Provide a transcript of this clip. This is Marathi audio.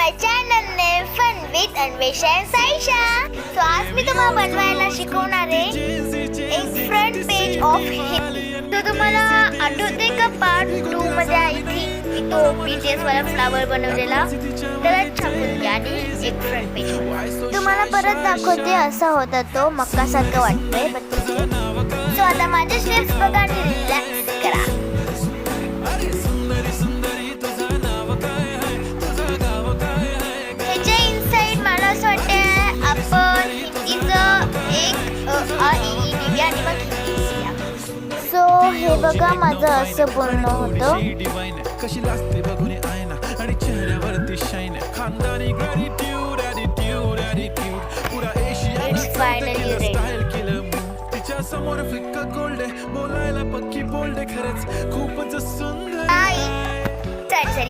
My channel name fun with Anvesha and Saisha. So आज मी तुम्हाला बनवायला शिकवणार आहे एक फ्रंट पेज ऑफ हिंदी. तो तुम्हाला आठवते का पार्ट 2 मध्ये आय थिंक तो बीटीएस वाला फ्लावर बनवलेला, त्याला छापून घ्या आणि एक फ्रंट पेज तुम्हाला परत दाखवते. असा होता तो मक्कासारखं वाटतंय. सो आता माझे स्टेप्स बघा आणि रिलॅक्स करा. ह्याच्या इनसाइड मला असं वाटतं आपण हिंदीचं एक दिव्या आणि मग हिंदी. सो हे बघा माझं असं बोलणं होतं. It's finally ready. समोर फिक्का गोल्ड बोलायला पक्की बोल्ड खरंच खूपच सुंदर. बाय.